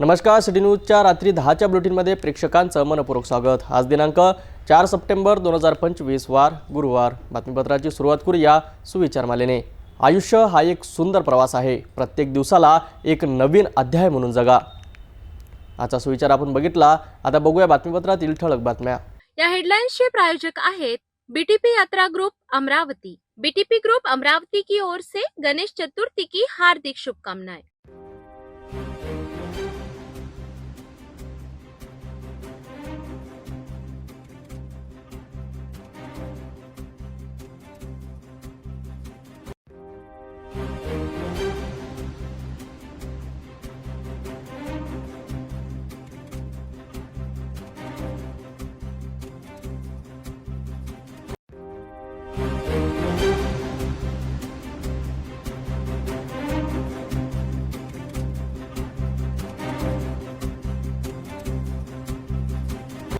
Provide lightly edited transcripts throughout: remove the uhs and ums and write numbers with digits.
नमस्कार, सिटी न्यूजच्या रात्री 10च्या बुलेटिनमध्ये प्रेक्षकांचं मनपूर्वक स्वागत। आज दिनांक 4 सप्टेंबर 2025 वार गुरुवार। बातमीपत्राची सुरुवात करूया सुविचारमालेने। आयुष्य हा एक सुंदर प्रवास आहे। प्रत्येक दिवसाला एक नवीन अध्याय म्हणून जगा। आजचा सुविचार आपण बघितला। आता बघूया बातमीपत्रातील ठळक बातम्या। या हेडलाइन्सचे प्रायोजक आहेत बीटीपी यात्रा group Amravati. BTP group Amravati की ओर से गणेश चतुर्थी की हार्दिक शुभकामनाएं।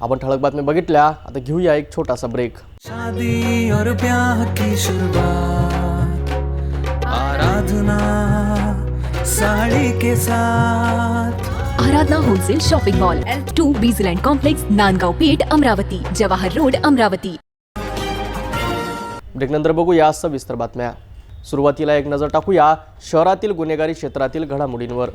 आपण ठळक बातमी बघितल्या। आता घेऊया एक छोटासा ब्रेक। शादी और ब्याह की शुरुआत आराधना साड़ी के साथ। Aradhana wholesale shopping mall L2 Bijland complex Nandgaon Peth Amravati Jawahar road Amravati. Break नंतर बघूया सविस्तर बातम्या। सुरुवातीला एक नजर टाकूया शहरातील गुन्हेगारी क्षेत्रातील घडामोडींवर।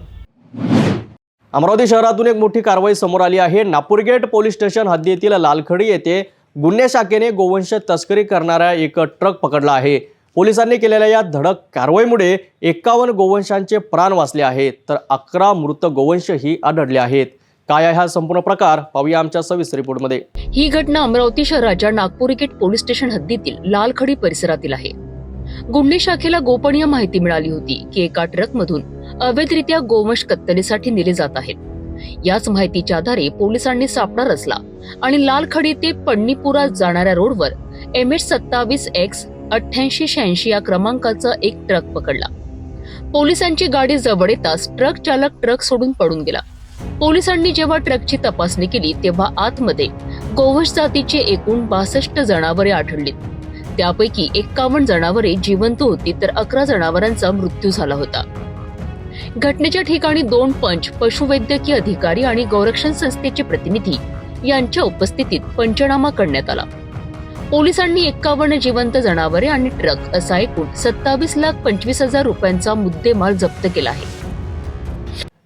अमरावती शहरातून एक मोठी कारवाई समोर आली आहे। नागपूरगेट पोलीस स्टेशन हद्दीतील लालखडी येथे गुन्हे शाखेने गोवंश तस्करी करणारा एक ट्रक पकडला आहे। पोलिसांनी केलेल्या या धडक कारवाईमुळे 51 गोवंशांचे प्राण वाचले आहेत, तर 11 मृत गोवंशही आढळले आहेत। काय आहे हा संपूर्ण प्रकार पाहूया आमच्या सविस्तर रिपोर्टमध्ये। ही घटना अमरावती शहराच्या नागपूरगेट पोलीस स्टेशन हद्दीतील लालखडी परिसरातील आहे। गुन्हे शाखेला गोपनीय माहिती मिळाली होती की एका ट्रकमधून अवैधरित्या गोवंश कत्तलीसाठी नेले जात आहेत। याच माहितीच्या आधारे पोलिसांनी सापळा रचला आणि लालखडी ते पन्नीपुरा जाणाऱ्या रोडवर MH27X 8886 या क्रमांकाचा एक ट्रक पकडला। पोलिसांची गाडी जवळ येताच ट्रक चालक ट्रक सोडून पळून गेला। पोलिसांनी जेव्हा ट्रकची तपासणी केली तेव्हा आतमध्ये गोवंश जातीचे एकूण 62 जनावरे आढळली। त्यापैकी 51 जनावरे जिवंत होती, तर 11 जनावरांचा मृत्यू झाला होता। घटनेच्या ठिकाणी 2 पंच, पशुवैद्यकीय अधिकारी आणि गौरक्षण संस्थेचे प्रतिनिधी यांच्या उपस्थितीत पंचनामा करण्यात आला। पोलिसांनी 51 जिवंत जनावरे आणि ट्रक असा एकूण 27,25,000 रुपयांचा मुद्देमाल जप्त केला आहे।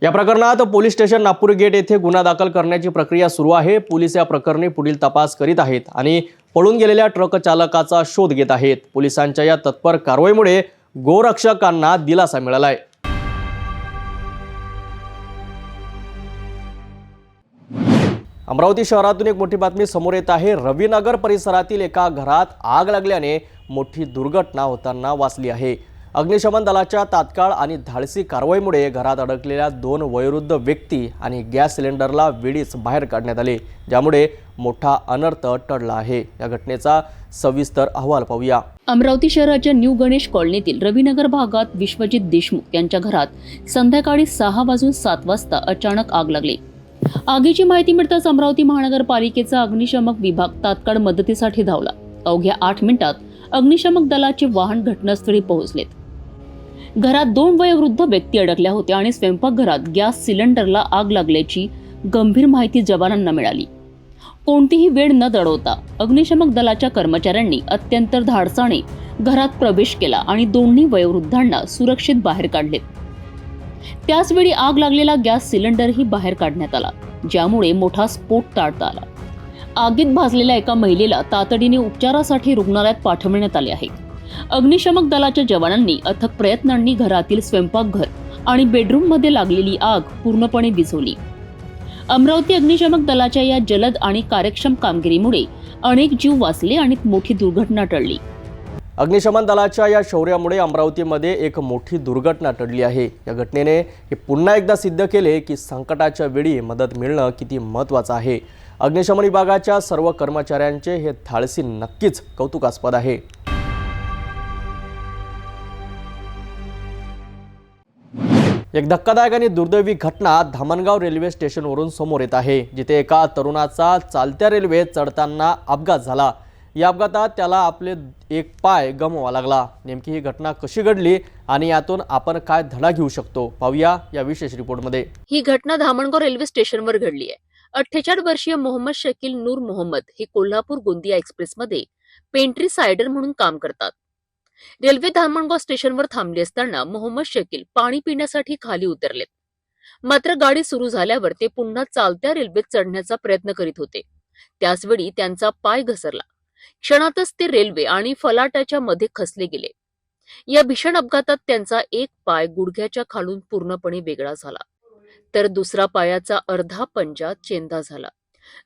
या प्रकरणात पोलीस स्टेशन नागपूर गेट येथे गुन्हा दाखल करण्याची प्रक्रिया सुरू आहे। पोलीस या प्रकरणी पुढील तपास करीत आहेत आणि पळून गेलेल्या ट्रक चालकाचा शोध घेत आहेत। पोलिसांच्या या तत्पर कारवाईमुळे गोरक्षकांना दिलासा मिळालाय। अमरावती शहरातून एक मोठी बातमी समोर येत आहे। रविनगर परिसरातील एका घरात आग लागल्याने मोठी दुर्घटना होताना वाचली आहे। अग्निशमन दलाच्या तात्काळ आणि धाडसी कारवाईमुळे घरात अडकलेल्या 2 वयोवृद्ध व्यक्ती आणि गॅस सिलेंडरला वेळीच बाहेर काढण्यात आले, ज्यामुळे मोठा अनर्थ टळला आहे। या घटनेचा सविस्तर अहवाल पाहूया। अमरावती शहराच्या न्यू गणेश कॉलनीतील रविनगर भागात विश्वजित देशमुख यांच्या घरात संध्याकाळी 6:07 वाजता अचानक आग लागली। आगीची माहिती मिळताच अमरावती महानगरपालिकेचा अग्निशमक विभाग तात्काळ मदतीसाठी धावला। अवघ्या 8 मिनिटात अग्निशमक दलाचे वाहन घटनास्थळी पोहोचलेत। घरात 2 वयोवृद्ध व्यक्ती अडकल्या होत्या आणि स्वयंपाकघरात गॅस सिलेंडरला आग लागल्याची गंभीर माहिती जवानांना मिळाली। कोणतीही वेळ न दडवता अग्निशमक दलाच्या कर्मचाऱ्यांनी अत्यंत धाडसाने घरात प्रवेश केला आणि दोन्ही वयोवृद्धांना सुरक्षित बाहेर काढले। त्याचवेळी आग लागलेला गॅस सिलेंडरही बाहेर काढण्यात आला, ज्यामुळे मोठा स्फोट टाळता आला। आगीत भाजलेल्या एका महिलेला तातडीने उपचारासाठी रुग्णालयात पाठवण्यात आले आहे। अग्निशमक दलाच्या जवानांनी अथक प्रयत्नांनी घरातील स्वयंपाकघर आणि बेडरूममध्ये लागलेली आग पूर्णपणे विझवली। अमरावती अग्निशमक दलाच्या या जलद आणि कार्यक्षम कामगिरीमुळे अनेक जीव वाचले आणि मोठी दुर्घटना टळली। अग्निशमन दलाच्या या शौर्यामुळे अमरावतीमध्ये एक मोठी दुर्घटना टळली आहे। या घटनेने हे पुन्हा एकदा सिद्ध केले की संकटाच्या वेळी मदत मिळणं किती महत्त्वाचं आहे। अग्निशमन विभागाच्या सर्व कर्मचाऱ्यांचे हे धाडसी नक्कीच कौतुकास्पद आहे। एक धक्कादायक आणि दुर्दैवी घटना धामणगाव रेल्वे स्टेशनवरून समोर येत आहे, जिथे एका तरुणाचा चालत्या रेल्वेत चढताना अपघात झाला। या अपघातात त्याला आपले एक पाय गमवावा लागला. नेमकी ही घटना कशी घडली आणि यातून आपण काय धडा घेऊ शकतो पाहूया या विशेष रिपोर्टमध्ये. ही घटना धामणगाव रेल्वे स्टेशनवर घडली आहे. 48 वर्षीय मोहम्मद शकील नूर मोहम्मद हे कोल्हापूर गोंदिया एक्सप्रेसमध्ये पेंट्री सायडर म्हणून काम करतात. रेल्वे धामणगाव स्टेशनवर थांबली असताना मोहम्मद शकील पाणी पिण्यासाठी खाली उतरलेत. मात्र गाडी सुरू झाल्यावर ते पुन्हा चालत्या रेल्वेत चढण्याचा प्रयत्न करीत होते. त्याचवेळी त्यांचा पाय घसरला. क्षणातच ते रेल्वे आणि फलाटाच्या मध्ये खचले गेले. या भीषण अपघातात त्यांचा एक पाय गुडघ्याच्या खालून पूर्णपणे वेगळा झाला, तर दुसरा पायाचा अर्धा पंजा चेंदा झाला.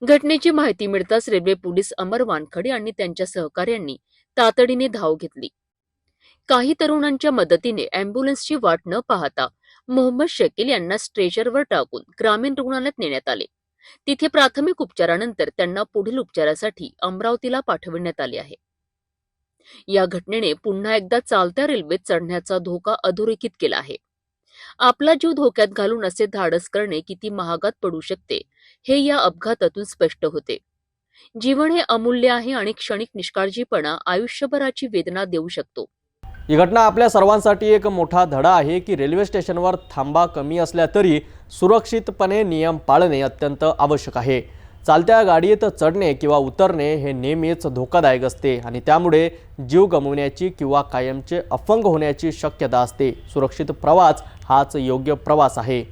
घटनेची माहिती मिळताच रेल्वे पोलीस अमर वानखडे आणि त्यांच्या सहकाऱ्यांनी तातडीने धाव घेतली. काही तरुणांच्या मदतीने अँब्युलन्सची वाट न पाहता मोहम्मद शकील यांना स्ट्रेचरवर टाकून ग्रामीण रुग्णालयात नेण्यात आले. तिथे प्राथमिक उपचारानंतर त्यांना पुढील उपचारासाठी अमरावतीला पाठविण्यात आले आहे. या घटनेने पुन्हा एकदा चालत्या रेल्वेत चढण्याचा धोका अधोरेखित केला आहे. आपला जीव धोक्यात घालून असे धाडस करणे किती महागात पडू शकते हे या अपघातातून स्पष्ट होते. जीवन हे अमूल्य आहे आणि क्षणिक निष्काळजीपणा आयुष्यभराची वेदना देऊ शकतो. ही घटना आपल्या सर्वांसाठी एक मोठा धडा आहे की रेल्वे स्टेशनवर थांबा कमी असल्या तरी सुरक्षितपणे नियम पाळणे अत्यंत आवश्यक आहे. चालत्या गाडीत चढणे किंवा उतरणे हे नेहमीच धोकादायक असते आणि त्यामुळे जीव गमावण्याची किंवा कायमचे अपंग होण्याची शक्यता असते. सुरक्षित प्रवास हाच योग्य प्रवास आहे.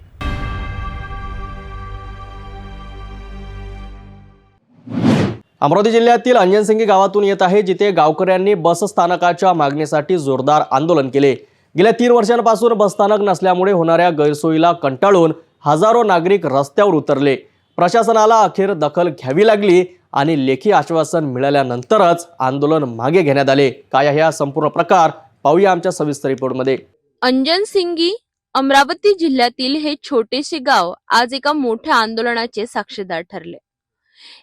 अमरावती जिल्ह्यातील अंजनसिंगी गावातून येत आहे, जिथे गावकऱ्यांनी बस स्थानकाच्या मागणीसाठी जोरदार आंदोलन केले. गेल्या 3 वर्षांपासून बसस्थानक नसल्यामुळे होणाऱ्या गैरसोयीला कंटाळून हजारो नागरिक रस्त्यावर उतरले. प्रशासनाला अखेर दखल घ्यावी लागली आणि लेखी आश्वासन मिळाल्यानंतरच आंदोलन मागे घेण्यात आले. काय आहे हा संपूर्ण प्रकार पाहूया आमच्या सविस्तर रिपोर्टमध्ये. अंजनसिंगी अमरावती जिल्ह्यातील हे छोटेसे गाव आज एका मोठ्या आंदोलनाचे साक्षीदार ठरले.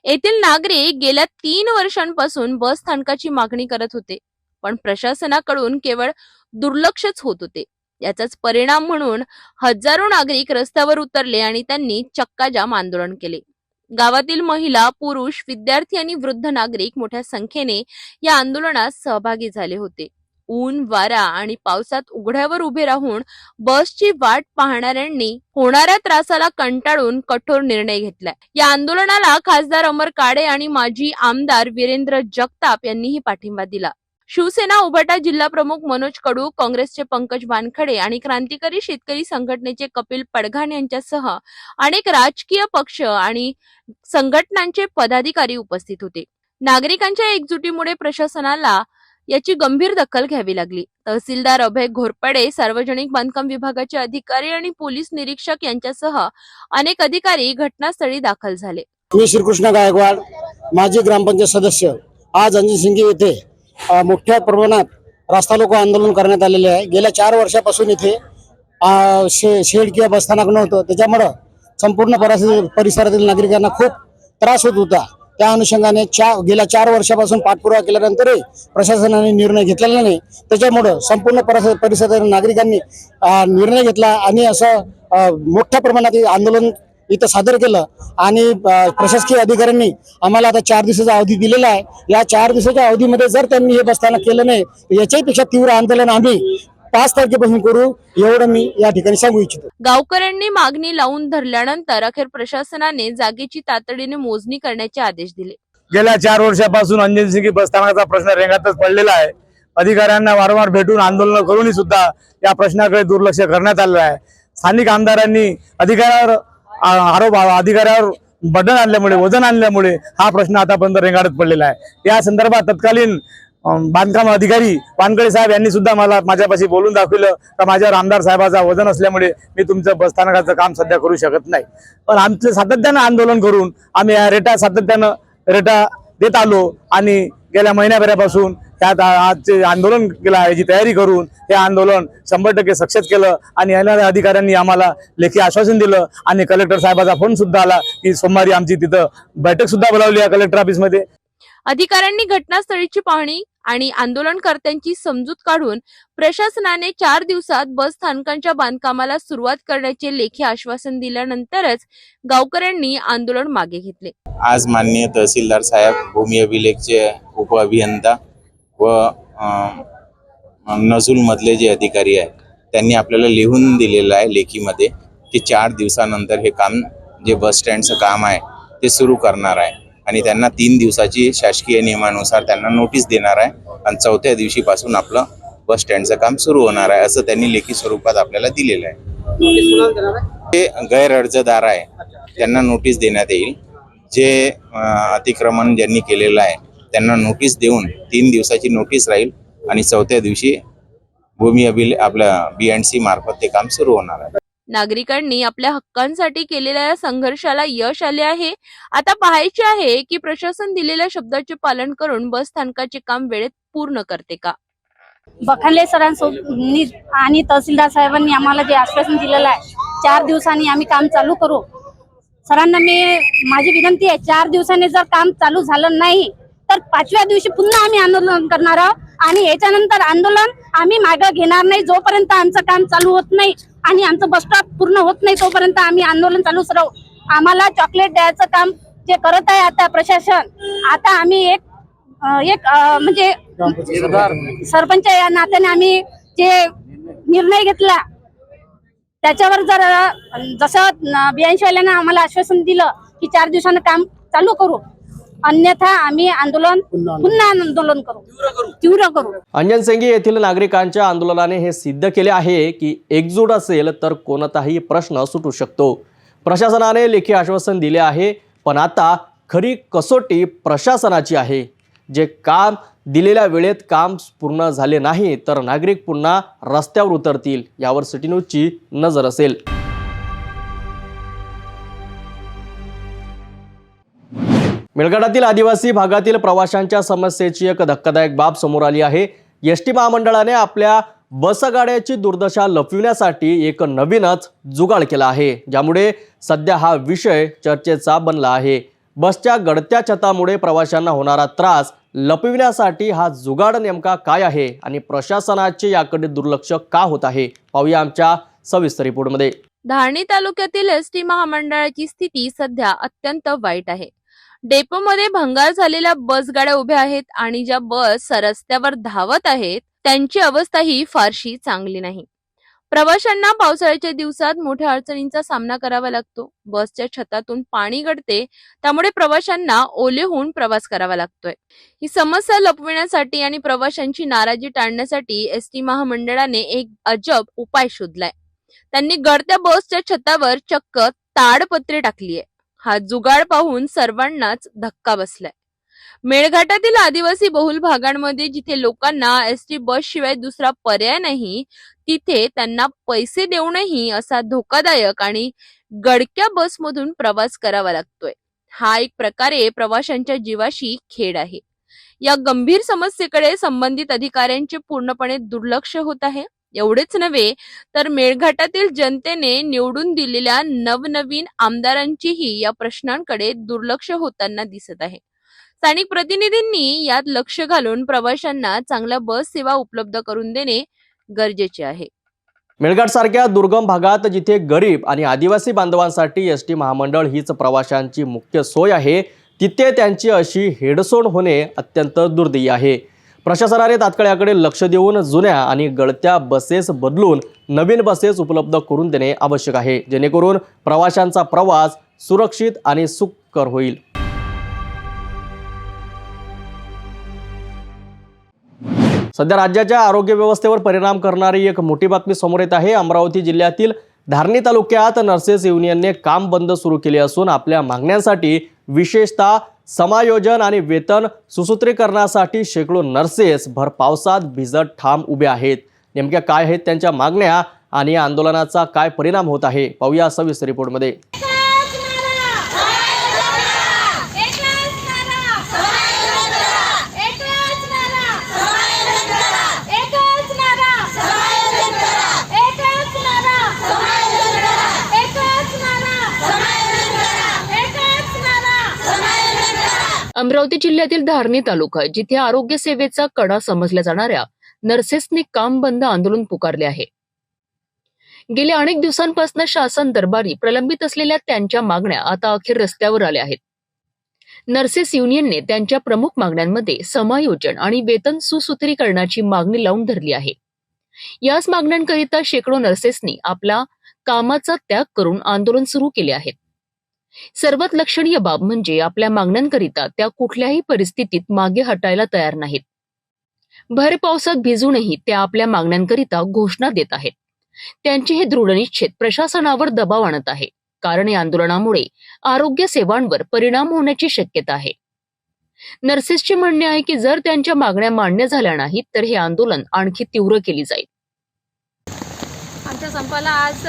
येथील नागरिक गेल्या 3 वर्षांपासून बस स्थानकाची मागणी करत होते, पण प्रशासनाकडून केवळ दुर्लक्षच होत होते. याचाच परिणाम म्हणून हजारो नागरिक रस्त्यावर उतरले आणि त्यांनी चक्काजाम आंदोलन केले. गावातील महिला, पुरुष, विद्यार्थी आणि वृद्ध नागरिक मोठ्या संख्येने या आंदोलनात सहभागी झाले होते. ऊन, वारा आणि पावसात उघड्यावर उभे राहून बसची वाट पाहणाऱ्यांनी होणाऱ्या त्रासाला कंटाळून कठोर निर्णय घेतलाय. या आंदोलनाला खासदार अमर काळे आणि माजी आमदार वीरेंद्र जगताप यांनीही पाठिंबा दिला. शिवसेना उभाटा जिल्हा प्रमुख मनोज कडू, काँग्रेसचे पंकज वानखडे आणि क्रांतिकारी शेतकरी संघटनेचे कपिल पडघाण यांच्यासह अनेक राजकीय पक्ष आणि संघटनांचे पदाधिकारी उपस्थित होते. नागरिकांच्या एकजुटीमुळे प्रशासनाला याची गंभीर दखल घ्यावी लागली. तहसीलदार अभय घोरपडे, सार्वजनिक बांधकाम विभागाचे अधिकारी आणि पोलीस निरीक्षक यांच्यासह अनेक अधिकारी घटनास्थळी दाखल झाले. मी श्रीकृष्ण गायकवाड, माजी ग्रामपंचायत सदस्य. आज अंजनसिंगी येथे मोठ्या प्रमाणात रास्ता रोको आंदोलन करण्यात आलेले आहे. गेल्या 4 वर्षापासून इथे शेड किंवा बसस्थानक नव्हतं, त्याच्यामुळं संपूर्ण परिसरातील नागरिकांना खूप त्रास होत होता. त्या अनुषंगाने गेल्या 4 वर्षापासून पाठपुरावा केल्यानंतरही प्रशासनाने निर्णय घेतलेला नाही. त्याच्यामुळं संपूर्ण परिसरातील नागरिकांनी निर्णय घेतला आणि असं मोठ्या प्रमाणात आंदोलन इथं सादर केलं आणि प्रशासकीय अधिकाऱ्यांनी आम्हाला आता 4 दिवसाचा अवधी दिलेला आहे. या 4 दिवसाच्या अवधीमध्ये जर त्यांनी हे बसस्थानक केलं नाही तर याच्यापेक्षा तीव्र आंदोलन आम्ही 5 तारखेपासून करू, एवढं मी या ठिकाणी सांगू इच्छितो. गावकऱ्यांनी मागणी लावून धरल्यानंतर अखेर प्रशासनाने जागेची तातडीने मोजणी करण्याचे आदेश दिले. गेल्या 4 वर्षापासून अंजनसिंगी बसस्थानकाचा प्रश्न रेंगातच पडलेला आहे. अधिकाऱ्यांना वारंवार भेटून आंदोलन करूनही सुद्धा या प्रश्नाकडे दुर्लक्ष करण्यात आलेलं आहे. स्थानिक आमदारांनी अधिकाऱ्यावर बटन आणल्यामुळे, वजन आणल्यामुळे हा प्रश्न आतापर्यंत रेंगाळत पडलेला आहे. या संदर्भात तत्कालीन बांधकाम अधिकारी वानखडे साहेब यांनी सुद्धा माझ्यापाशी बोलून दाखवलं का माझ्यावर आमदार साहेबाचा वजन असल्यामुळे मी तुमचं बसस्थानकाचं काम सध्या करू शकत नाही. पण आमचं सातत्यानं आंदोलन करून आम्ही या सातत्यानं रेटा देत आलो आणि गेल्या महिन्याभरापासून त्यात आजचे आंदोलन केलं, याची तयारी करून हे आंदोलन 100% सक्सेस केलं आणि येणाऱ्या अधिकाऱ्यांनी आम्हाला लेखी आश्वासन दिलं आणि कलेक्टर साहेबाचा फोन सुद्धा आला की सोमवारी आमची तिथं बैठक सुद्धा बोलावली आहे कलेक्टर ऑफिसमध्ये. अधिकाऱ्यांनी घटनास्थळीची पाहणी आणि आंदोलनकर्त्यांची समजूत काढून प्रशासनाने 4 दिवसात बस स्थानकांच्या बांधकामाला सुरुवात करण्याचे लेखी आश्वासन दिल्यानंतरच गावकऱ्यांनी आंदोलन मागे घेतले. आज माननीय तहसीलदार साहेब, भूमी अभिलेखचे उपअभियंता व नजूल मधले जे अधिकारी आहेत त्यांनी आपल्याला लिहून दिलेलं आहे लेखीमध्ये की 4 दिवसानंतर हे काम जे बस स्टँडचं काम आहे ते सुरू करणार आहे आणि त्यांना 3 दिवसाची शासकीय नियमानुसार त्यांना नोटीस देणार आहे आणि 4थ्या दिवशीपासून आपलं बस स्टँडचं काम सुरू होणार आहे असं त्यांनी लेखी स्वरूपात आपल्याला दिलेलं आहे. जे गैर अर्जदार आहे त्यांना नोटीस देण्यात येईल. जे अतिक्रमण ज्यांनी केलेलं आहे त्यांना नोटीस देऊन 3 दिवसाची नोटीस राहील आणि 4थ्या दिवशी भूमी आपल्या BNC मार्फत ते काम सुरू होणार आहे. नागरिकांनी आपल्या हक्कांसाठी केलेल्या संघर्षाला यश आले आहे. आता पाहायचे आहे की प्रशासन दिलेल्या शब्दाचे पालन करून बस स्थानकाचे काम वेळेत पूर्ण करते का. बखानले सरांसोबत आणि तहसीलदार साहेबांनी आम्हाला जे आश्वासन दिलेलं आहे 4 दिवसांनी आम्ही काम चालू करू. सरांना माझी विनंती आहे, 4 दिवसांनी जर काम चालू झालं नाही तर 5व्या दिवशी पुन्हा आम्ही आंदोलन करणार आहोत आणि याच्यानंतर आंदोलन आम्ही मागे घेणार नाही. जोपर्यंत आमचं काम चालू होत नाही आणि आमचं बस स्टॉप पूर्ण होत नाही तोपर्यंत आम्ही आंदोलन चालूच राहू. आम्हाला चॉकलेट द्यायचं काम जे करत आहे आता प्रशासन, आता आम्ही एक म्हणजे सरपंच या नात्याने आम्ही जे निर्णय घेतला त्याच्यावर जर जसं BNC वाल्यांना आम्हाला आश्वासन दिलं की 4 दिवसानं काम चालू करू, अन्यथा आम्ही पुन्हा आंदोलन करू, तीव्र करू. अंजन सिंगी येथील नागरिकांच्या आंदोलनाने हे सिद्ध केले आहे की एकजूट असेल तर कोणताही प्रश्न सुटू शकतो. प्रशासनाने लेखी आश्वासन दिले आहे, पण आता खरी कसोटी प्रशासनाची आहे. जे काम दिलेल्या वेळेत काम पूर्ण झाले नाही तर नागरिक पुन्हा रस्त्यावर उतरतील, यावर सिटी न्यूजची नजर असेल. मेळघाटातील आदिवासी भागातील प्रवाशांच्या समस्येची एक धक्कादायक बाब समोर आली आहे. एसटी महामंडळाने आपल्या बसगाड्याची दुर्दशा लपविण्यासाठी एक नवीनच जुगाड केला आहे, ज्यामुळे सध्या हा विषय चर्चेचा बनला आहे. बसच्या गळत्या छतामुळे प्रवाशांना होणारा त्रास लपविण्यासाठी हा जुगाड नेमका काय आहे आणि प्रशासनाचे याकडे दुर्लक्ष का होत आहे, पाहूया आमच्या सविस्तर रिपोर्टमध्ये. धारणी तालुक्यातील एसटी महामंडळाची स्थिती सध्या अत्यंत वाईट आहे. डेपोमध्ये भंगार झालेल्या बसगाड्या उभ्या आहेत आणि ज्या बस रस्त्यावर धावत आहेत त्यांची अवस्थाही फारशी चांगली नाही. प्रवाशांना पावसाळ्याच्या दिवसात मोठ्या अडचणींचा सामना करावा लागतो. बसच्या छतातून पाणी गळते, त्यामुळे प्रवाशांना ओले होऊन प्रवास करावा लागतोय. ही समस्या लपविण्यासाठी आणि प्रवाशांची नाराजी टाळण्यासाठी एसटी महामंडळाने एक अजब उपाय शोधलाय. त्यांनी गळत्या बसच्या छतावर चक्क ताडपत्रे टाकली आहे. हा जुगाड पाहून सर्वांनाच धक्का बसलाय. मेळघाटातील आदिवासी बहुल भागांमध्ये जिथे लोकांना एसटी बस शिवाय दुसरा पर्याय नाही, तिथे त्यांना पैसे देऊनही असा धोकादायक आणि गडक्या बसमधून प्रवास करावा लागतोय. हा एक प्रकारे प्रवाशांच्या जीवाशी खेळ आहे. या गंभीर समस्येकडे संबंधित अधिकाऱ्यांचे पूर्णपणे दुर्लक्ष होत आहे. एवढेच नव्हे तर मेळघाटातील जनतेने निवडून दिलेल्या नवनवीन आमदारांचीही या प्रश्नांकडे दुर्लक्ष होताना दिसत आहे. स्थानिक प्रतिनिधींनी यात लक्ष घालून प्रवाशांना चांगल्या बस सेवा उपलब्ध करून देणे गरजेचे आहे. मेळघाट सारख्या दुर्गम भागात जिथे गरीब आणि आदिवासी बांधवांसाठी एसटी महामंडळ हीच प्रवाशांची मुख्य सोय आहे, तिथे त्यांची अशी हेडसोड होणे अत्यंत दुर्दैवी आहे. प्रशासनाने तात्काळ याकडे लक्ष देऊन जुन्या आणि गळत्या बसेस बदलून नवीन बसेस उपलब्ध करून देणे आवश्यक आहे, जेणेकरून प्रवाशांचा प्रवास सुरक्षित आणि सुखकर होईल. सध्या राज्याच्या आरोग्य व्यवस्थेवर परिणाम करणारी एक मोठी बातमी समोर येत आहे. अमरावती जिल्ह्यातील धारणी तालुक्यात नर्सेस युनियनने काम बंद सुरू केले असून आपल्या मागण्यांसाठी विशेषतः समायोजन आणि वेतन सुसूत्रीकरणासाठी शेकडो नर्सेस भर पावसात भिजत ठाम उभे आहेत. नेमक्या काय आहेत त्यांच्या मागण्या आणि या आंदोलनाचा काय परिणाम होत आहे, पाहूया सविस्तर रिपोर्टमध्ये. अमरावती अमरावती जिल्ह्यातील धारणी तालुका जिथे आरोग्य सेवेचा कणा समजल्या जाणाऱ्या नर्सेसने काम बंद आंदोलन पुकारले आहे. गेल्या अनेक दिवसांपासून शासन दरबारी प्रलंबित असलेल्या त्यांच्या मागण्या आता अखेर रस्त्यावर आल्या आहेत. नर्सेस युनियनने त्यांच्या प्रमुख मागण्यांमध्ये समायोजन आणि वेतन सुसूत्रीकरणाची मागणी लावून धरली आहे. याच मागण्यांकरिता शेकडो नर्सेसनी आपला कामाचा त्याग करून आंदोलन सुरू केले आहे. सर्वात लक्षणीय बाब म्हणजे आपल्या मागण्यांकरिता त्या कुठल्याही परिस्थितीत मागे हटायला तयार नाहीत. भर पावसात भिजूनही त्या आपल्या मागण्यांकरिता घोषणा देत आहेत. त्यांचे हे दृढनिश्चित प्रशासनावर दबाव आणत आहे, कारण या आंदोलनामुळे आरोग्य सेवांवर परिणाम होण्याची शक्यता आहे. नर्सेसचे म्हणणे आहे की जर त्यांच्या मागण्या मान्य झाल्या नाहीत तर हे आंदोलन आणखी तीव्र केले जाईल. आमच्या संपाला आज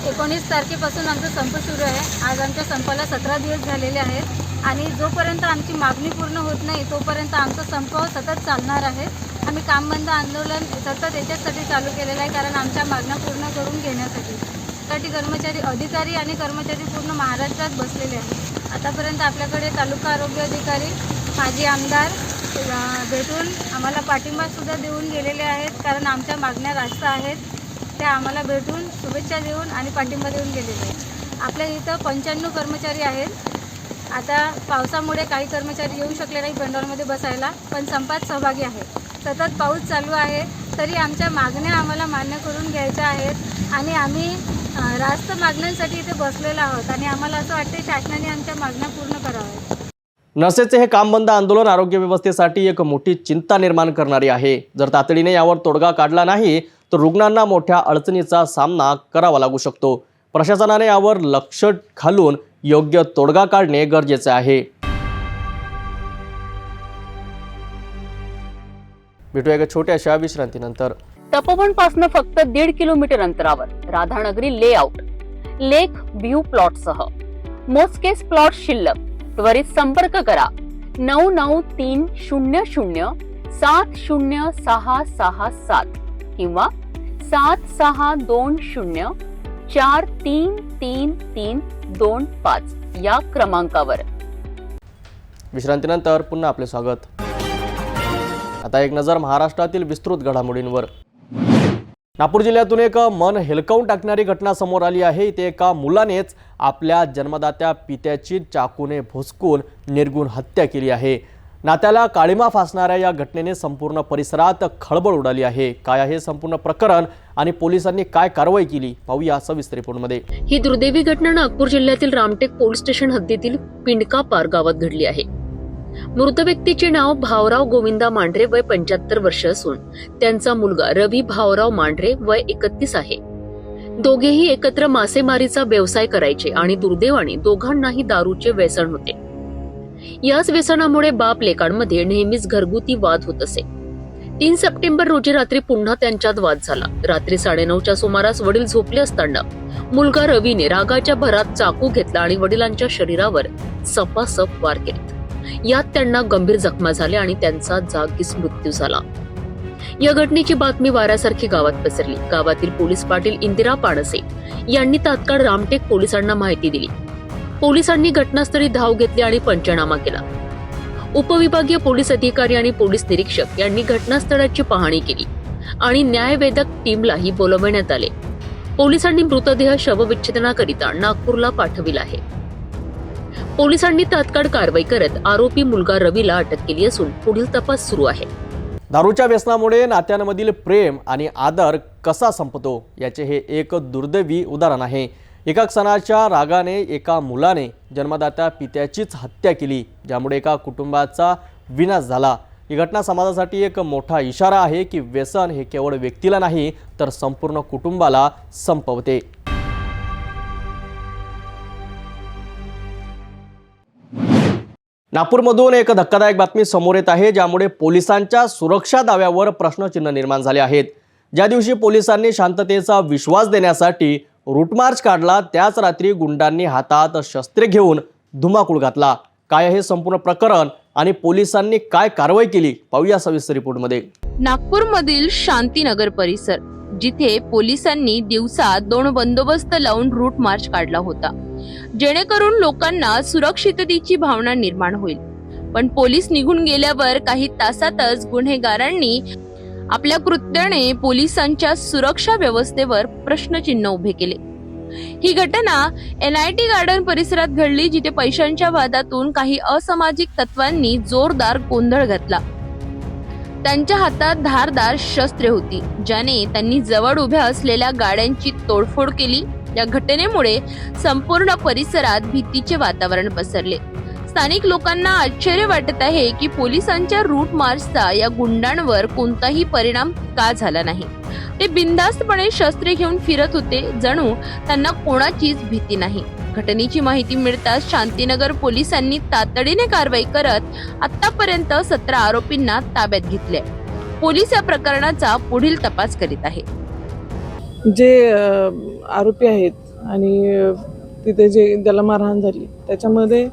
19 तारखेपासून आमचा संप सुरू आहे. आज आमच्या संपाला 17 दिवस झालेले आहेत आणि जोपर्यंत आमची मागणी पूर्ण होत नाही तोपर्यंत आमचा संप सतत चालणार आहे. आम्ही काम बंद आंदोलन सतत याच्यासाठी चालू केलेलं आहे, कारण आमच्या मागण्या पूर्ण करून घेण्यासाठी. कर्मचारी, अधिकारी आणि कर्मचारी पूर्ण महाराष्ट्रात बसलेले आहेत. आतापर्यंत आपल्याकडे तालुका आरोग्य अधिकारी, माजी आमदार भेटून आम्हाला पाठिंबासुद्धा देऊन गेलेले आहेत, कारण आमच्या मागण्या रास्त आहेत. त्या आम्हाला भेटून शुभेच्छा देऊन आणि पाठिंबा देऊन गेलेले आहेत. आपल्या इथं 95 कर्मचारी आहेत. आता पावसामुळे काही कर्मचारी येऊ शकले नाही पेंडॉलमध्ये बसायला, पण संपात सहभागी आहेत. सतत पाऊस चालू आहे तरी आमच्या मागण्या आम्हाला मान्य करून घ्यायच्या आहेत आणि आम्ही रास्त मागण्यांसाठी इथे बसलेलो आहोत आणि आम्हाला असं वाटते शासनाने आमच्या मागण्या पूर्ण कराव्या. नर्सेसचे हे काम बंद आंदोलन आरोग्य व्यवस्थेसाठी एक मोठी चिंता निर्माण करणारी आहे. जर तातडीने यावर तोडगा काढला नाही तर रुग्णांना मोठ्या अडचणीचा सामना करावा लागू शकतो. प्रशासनाने यावर लक्ष घालून योग्य तोडगा काढणे गरजेचे आहे. भेटूया एका छोट्याशा विश्रांतीनंतर. तपोवन पासून फक्त 1.5 किलोमीटर अंतरावर राधानगरी लेआउट लेक व्ह्यू प्लॉट सह मोजकेच प्लॉट शिल्लक. त्वरित संपर्क करा 9930706667 किंवा 7620433325 या क्रमांकावर. विश्रांतीनंतर पुन्हा आपले स्वागत. आता एक नजर महाराष्ट्रातील विस्तृत घडामोडींवर. नागपूर जिल्ह्यातून एक मन हेलकावून टाकणारी घटना समोर आली आहे. इथे एका मुलानेच आपल्या जन्मदात्या पित्याची चाकूने भोसकून निर्गुण हत्या केली आहे. नात्याला काळिमा फासणाऱ्या या घटनेने संपूर्ण परिसरात खळबळ उडाली आहे. काय आहे संपूर्ण प्रकरण आणि पोलिसांनी काय कारवाई केली पाहूया सविस्तर रिपोर्टमध्ये. ही दुर्दैवी घटना नागपूर जिल्ह्यातील रामटेक पोलीस स्टेशन हद्दीतील पिंडकापार गावात घडली आहे. मृत व्यक्तीचे नाव भावराव गोविंदा मांढरे वय 75 वर्ष असून त्यांचा मुलगा रवी भावराव मांढरे वय 31 आहे. दोघेही एकत्र मासेमारीचा व्यवसाय करायचे आणि दुर्दैवाने दोघांनाही दारूचे व्यसन होते. याच व्यसनामुळे बाप लेकांमध्ये नेहमीच घरगुती वाद होत असे. 3 सप्टेंबर रोजी रात्री पुन्हा त्यांच्यात वाद झाला. रात्री 9:30च्या सुमारास वडील झोपले असताना मुलगा रवीने रागाच्या भरात चाकू घेतला आणि वडिलांच्या शरीरावर सपासप वार केले. यात त्यांना गंभीर जखमा झाल्या आणि त्यांचा जागीच मृत्यू झाला. या घटनेची बातमी वाऱ्यासारखी गावात पसरली. गावातील पोलीस पाटील इंदिरा पाणसे यांनी तात्काळ रामटेक पोलिसांना माहिती दिली. पोलिसांनी घटनास्थळी धाव घेतली आणि पंचनामा केला. उपविभागीय पोलीस अधिकारी आणि पोलीस निरीक्षक यांनी घटनास्थळाची पाहणी केली आणि न्यायवेदक टीमलाही बोलवण्यात आले. पोलिसांनी मृतदेह शवविच्छेदनाकरिता नागपूरला पाठविला आहे. पोलिसांनी तात्काळ कारवाई करत आरोपी मुलगा रवीला अटक केली असून पुढील तपास सुरू आहे. दारूच्या व्यसनामुळे नात्यांमधील प्रेम आणि आदर कसा संपतो याचे हे एक दुर्दैवी उदाहरण आहे. एका क्षणाच्या रागाने एका मुलाने जन्मदात्या पित्याचीच हत्या केली, ज्यामुळे एका कुटुंबाचा विनाश झाला. ही घटना समाजासाठी एक मोठा इशारा आहे की व्यसन हे केवळ व्यक्तीला नाही तर संपूर्ण कुटुंबाला संपवते. नागपूरमधून एक धक्कादायक बातमी समोर येत आहे, ज्यामुळे पोलिसांच्या सुरक्षा दाव्यावर प्रश्नचिन्ह निर्माण झाले आहेत. ज्या दिवशी पोलिसांनी शांततेचा विश्वास देण्यासाठी रूट मार्च काढला त्याच रात्री गुंडांनी हातात शस्त्रे घेऊन धुमाकूळ घातला. काय आहे संपूर्ण प्रकरण आणि पोलिसांनी काय कारवाई केली पाहूया सविस्तर रिपोर्टमध्ये. नागपूरमधील शांतीनगर परिसर, जिथे पोलिसांनी दिवसा 2 बंदोबस्त लावून रूट मार्च काढला होता, जेणेकरून लोकांना सुरक्षिततेची भावना निर्माण होईल. पण पोलीस निघून गेल्यावर काही तासातच गुन्हेगारांनी आपल्या कृत्याने पोलिसांच्या सुरक्षा व्यवस्थेवर प्रश्नचिन्ह उभे केले. ही घटना NIT गार्डन परिसरात घडली, जिथे पैशांच्या वादातून काही असामाजिक तत्वांनी जोरदार गोंधळ घातला. त्यांच्या हातात धारदार शस्त्रे होती, ज्याने त्यांनी जवळ उभ्या असलेल्या गाड्यांची तोडफोड केली. या घटनेमुळे संपूर्ण परिसरात भीतीचे वातावरण पसरले. स्थानिक लोकांना आश्चर्य वाटत आहे की पोलिसांच्या रूट मार्चचा या गुंडांवर कोणताही परिणाम का झाला नाही. ते बिनधास्तपणे शस्त्रे घेऊन फिरत होते, जणू त्यांना कोणाचीच भीती नाही. घटनेची माहिती मिळताच शांतीनगर पोलिसांनी तातडीने कारवाई करत आतापर्यंत 17 आरोपींना ताब्यात घेतले. पोलीस या प्रकरणाचा पुढील तपास करीत आहे. जे आरोपी आहेत आणि तिथे ज्याला मारहाण झाली त्याच्यामध्ये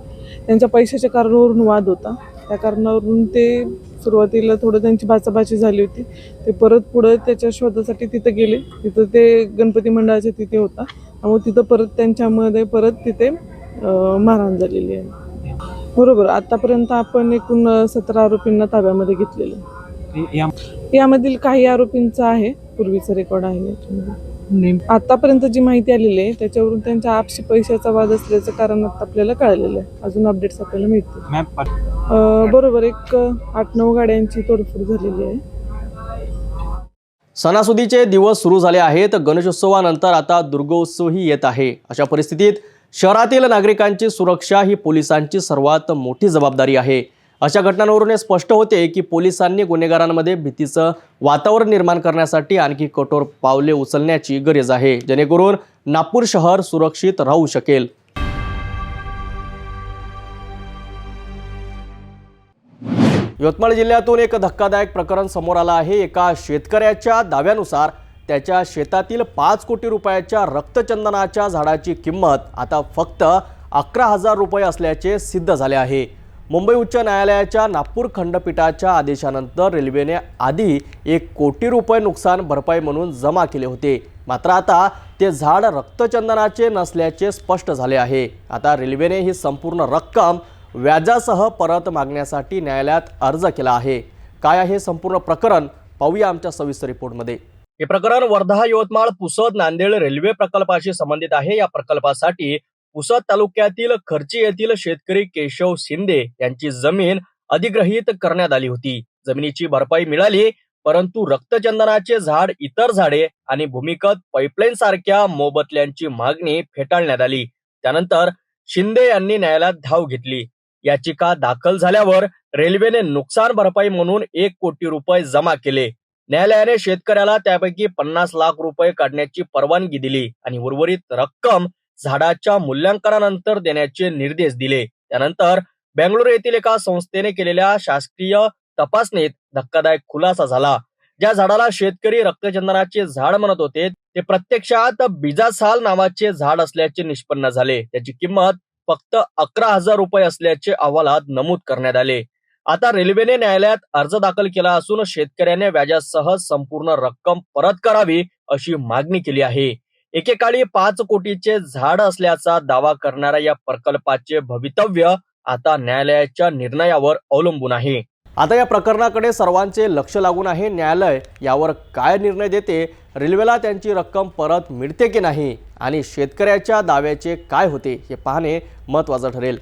त्यांच्या पैशाच्या कारणावरून वाद होता. त्या कारणावरून ते सुरुवातीला थोडं त्यांची बाचाबाची झाली होती. ते परत पुढे त्याच्या शोधासाठी तिथे गेले. तिथं ते गणपती मंडळाच्या तिथे होता, त्यामुळे तिथं परत त्यांच्यामध्ये तिथे मारहाण झालेली आहे. बरोबर, आतापर्यंत आपण एकूण 17 आरोपींना ताब्यामध्ये घेतलेलं. यामधील काही आरोपींचा आहे पूर्वीचा रेकॉर्ड आहे. याच्यामध्ये आतापर्यंत जी माहिती आलेली आहे त्याच्यावरून त्यांच्या आपशी पैशाचा वाद असल्याचं कारण आता आपल्याला कळलेलं आहे. अजून अपडेट्स आपल्याला मिळतील. बरोबर, एक 8-9 गाड्यांची तोडफोड झालेली आहे. सणासुदीचे दिवस सुरू झाले आहेत. गणेशोत्सवानंतर आता दुर्गोत्सवही येत आहे. अशा परिस्थितीत शहरातील नागरिकांची सुरक्षा ही पोलिसांची सर्वात मोठी जबाबदारी आहे. अशा घटनांवरून हे स्पष्ट होते की पोलिसांनी गुन्हेगारांमध्ये भीतीचं वातावरण निर्माण करण्यासाठी आणखी कठोर पावले उचलण्याची गरज आहे, जेणेकरून नागपूर शहर सुरक्षित राहू शकेल. यवतमाळ जिल्ह्यातून एक धक्कादायक प्रकरण समोर आलं आहे. एका शेतकऱ्याच्या दाव्यानुसार त्याच्या शेतातील 5 कोटी रुपयाच्या रक्तचंदनाच्या झाडाची किंमत आता फक्त 11,000 रुपये असल्याचे सिद्ध झाले आहे. मुंबई उच्च न्यायालयाच्या नागपूर खंडपीठाच्या आदेशानंतर रेल्वेने आधी 1 कोटी रुपये नुकसान भरपाई म्हणून जमा केले होते. मात्र आता ते झाड रक्तचंदनाचे नसल्याचे स्पष्ट झाले आहे. आता रेल्वेने ही संपूर्ण रक्कम व्याजासह परत मागण्यासाठी न्यायालयात अर्ज केला आहे. काय आहे संपूर्ण प्रकरण, पाहूया आमच्या सविस्तर रिपोर्टमध्ये. हे प्रकरण वर्धा, यवतमाळ, पुसद, नांदेड रेल्वे प्रकल्पाशी संबंधित आहे. या प्रकल्पासाठी पुसद तालुक्यातील खर्ची येथील शेतकरी केशव शिंदे यांची जमीन अधिग्रहित करण्यात आली होती. जमिनीची भरपाई मिळाली, परंतु रक्तचंदनाचे झाड, इतर झाडे आणि भूमिगत पाईपलाईन सारख्या मोबदल्यांची मागणी फेटाळण्यात आली. त्यानंतर शिंदे यांनी न्यायालयात धाव घेतली. याचिका दाखल झाल्यावर रेल्वेने नुकसान भरपाई म्हणून 1 कोटी रुपये जमा केले. न्यायालयाने शेतकऱ्याला त्यापैकी 50 लाख रुपये काढण्याची परवानगी दिली आणि उर्वरित रक्कम झाडाच्या मूल्यांकनानंतर देण्याचे निर्देश दिले. त्यानंतर बेंगळुरू येथील एका संस्थेने केलेल्या शासकीय तपासणीत धक्कादायक खुलासा झाला. ज्या झाडाला शेतकरी रक्तचंदनाचे झाड म्हणत होते ते प्रत्यक्षात बिजासाल नावाचे झाड असल्याचे निष्पन्न झाले. त्याची किंमत फक्त 11,000 रुपये असल्याचे अहवालात नमूद करण्यात आले. आता रेल्वेने न्यायालयात अर्ज दाखल केला असून शेतकऱ्याने व्याजासह संपूर्ण रक्कम परत करावी अशी मागणी केली आहे. एकेकाळी 5 कोटीचे झाड असल्याचा दावा करणाऱ्या या प्रकल्पाचे भवितव्य आता न्यायालयाच्या निर्णयावर अवलंबून आहे. आता या प्रकरणाकडे सर्वांचे लक्ष लागून आहे. न्यायालय यावर काय निर्णय देते, रेल्वेला त्यांची रक्कम परत मिळते की नाही आणि शेतकऱ्याच्या दाव्याचे काय होते हे पाहणे महत्त्वाचं ठरेल.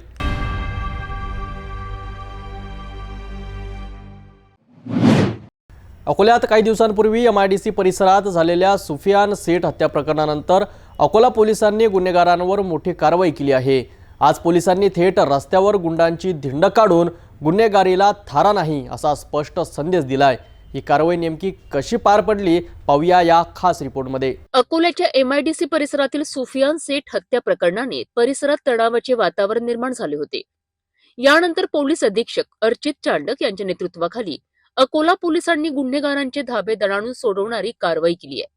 अकोल्यात काही दिवसांपूर्वी MIDC परिसरात झालेल्या सुफियान सेठ हत्या प्रकरणानंतर अकोला पोलिसांनी गुन्हेगारांवर मोठी कारवाई केली आहे. आज पोलिसांनी थेट रस्त्यावर गुंडांची धिंड काढून गुन्हेगारीला थारा नाही असा स्पष्ट संदेश दिलाय. ही कारवाई नेमकी कशी पार पडली, पाहूया या खास रिपोर्टमध्ये. अकोल्याच्या MIDC परिसरातील सुफियान सेठ हत्या प्रकरणाने परिसरात तणावाचे वातावरण निर्माण झाले होते. यानंतर पोलीस अधीक्षक अर्चित चांडक यांच्या नेतृत्वाखाली अकोला पोलिसांनी गुन्हेगारांचे धाबे दणाणून सोडवणारी कारवाई केली आहे.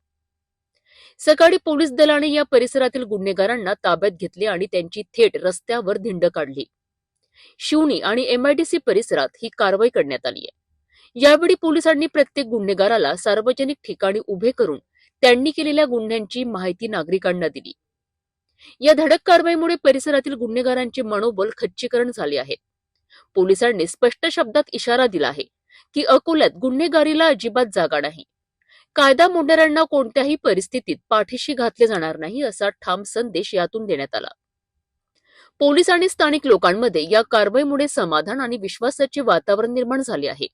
सकाळी पोलीस दलाने या परिसरातील गुन्हेगारांना ताब्यात घेतले आणि त्यांची थेट रस्त्यावर धिंड काढली. शिवणी आणि MIDC परिसरात ही कारवाई करण्यात आली आहे. यावेळी पोलिसांनी प्रत्येक गुन्हेगाराला सार्वजनिक ठिकाणी उभे करून त्यांनी केलेल्या गुन्ह्यांची माहिती नागरिकांना दिली. या धडक कारवाईमुळे परिसरातील गुन्हेगारांचे मनोबल खच्चीकरण झाले आहे. पोलिसांनी स्पष्ट शब्दात इशारा दिला आहे की अकोल्यात गुन्हेगारीला अजिबात जागा नाही. कायदा मोडणाऱ्यांना कोणत्याही परिस्थितीत पाठीशी घातले जाणार नाही असा ठाम संदेश यातून देण्यात आला. पोलीस आणि स्थानिक लोकांमध्ये या कारवाईमुळे समाधान आणि विश्वासाचे वातावरण निर्माण झाले आहे.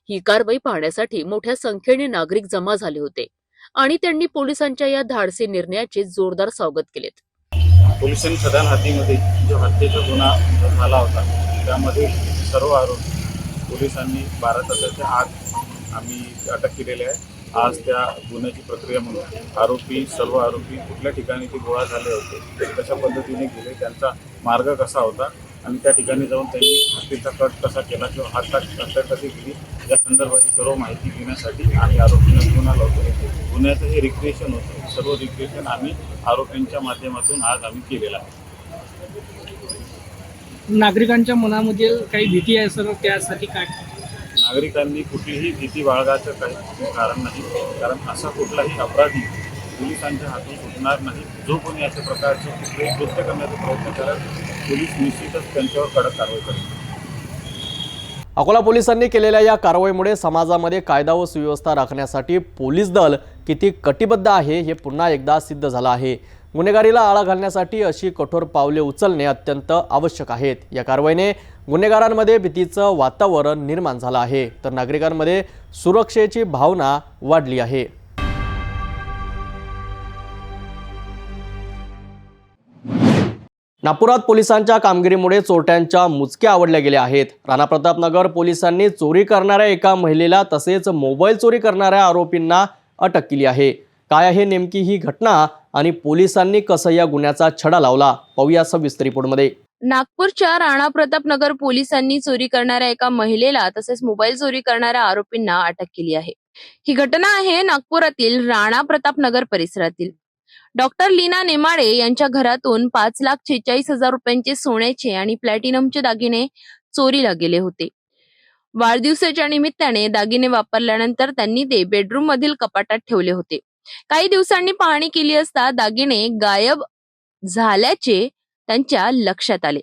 ही कारवाई पाहण्यासाठी मोठ्या संख्येने नागरिक जमा झाले होते आणि त्यांनी पोलिसांच्या या धाडसी निर्णयाचे जोरदार स्वागत केलेत. पोलिसांनी सदन हातीमध्ये जो हत्येचा गुन्हा झाला होता त्यामध्ये सर्व आरोपी पोलिसांनी 12 तासाच्या आत आम्ही अटक केलेले आहे. आज त्या गुन्ह्याची प्रक्रिया म्हणून सर्व आरोपी कुठल्या ठिकाणी ते गोळा झाले होते, कशा पद्धतीने गेले, त्यांचा मार्ग कसा होता आणि त्या ठिकाणी जाऊन त्यांनी हत्येचा कट कसा केला किंवा हत्या कशी केली या संदर्भाची सर्व माहिती घेण्यासाठी आम्ही आरोपींना घेऊन आलो होतो. गुन्ह्याचं हे रिक्रिएशन होतं. सर्व रिक्रिएशन आम्ही आरोपींच्या माध्यमातून आज आम्ही केलेलं आहे. नागरिकांच्या मनामध्ये काही भीती आहे सर, त्यासाठी काय? नागरिकांनी कुठलीही भीती बाळगायचं काही कारण नाही, कारण असा कुठलाही अपराधी पोलिसांच्या हातून सुटणार नाही. जो कोणी अशा प्रकारचे कुठलेही कृत्य करण्याचा प्रयत्न करेल पोलीस निश्चितच त्यांच्यावर कडक कारवाई करेल. अकोला पोलिसांनी केलेल्या या कारवाईमुळे समाजामध्ये कायदा व सुव्यवस्था राखण्यासाठी पोलीस दल किती कटिबद्ध आहे हे पुन्हा एकदा सिद्ध झालं आहे. गुन्हेगारीला आळा घालण्यासाठी अशी कठोर पावले उचलणे अत्यंत आवश्यक आहेत. या कारवाईने गुन्हेगारांमध्ये भीतीचं वातावरण निर्माण झालं आहे, तर नागरिकांमध्ये सुरक्षेची भावना वाढली आहे. नागपुरात पोलिसांच्या कामगिरीमुळे चोरट्यांच्या मुचक्या आवडल्या गेल्या आहेत. राणा प्रतापनगर पोलिसांनी चोरी करणाऱ्या एका महिलेला तसेच मोबाईल चोरी करणाऱ्या आरोपींना अटक केली आहे. काय आहे नेमकी ही घटना आणि पोलिसांनी कसं या गुन्ह्याचा छडा लावला, पाहूया सविस्तर रिपोर्टमध्ये. नागपूरच्या राणा प्रतापनगर पोलिसांनी चोरी करणाऱ्या एका महिलेला तसेच मोबाईल चोरी करणाऱ्या आरोपींना अटक केली आहे. ही घटना आहे नागपुरातील राणा प्रतापनगर परिसरातील. डॉक्टर लीना नेमाडे यांच्या घरातून 5,46,000 रुपयांचे सोन्याचे आणि प्लॅटिनमचे दागिने चोरीला गेले होते. वाढदिवसाच्या निमित्ताने दागिने वापरल्यानंतर त्यांनी ते बेडरूम मधील कपाटात ठेवले होते. काही दिवसांनी पाहणी केली असता दागिने गायब झाल्याचे त्यांच्या लक्षात आले.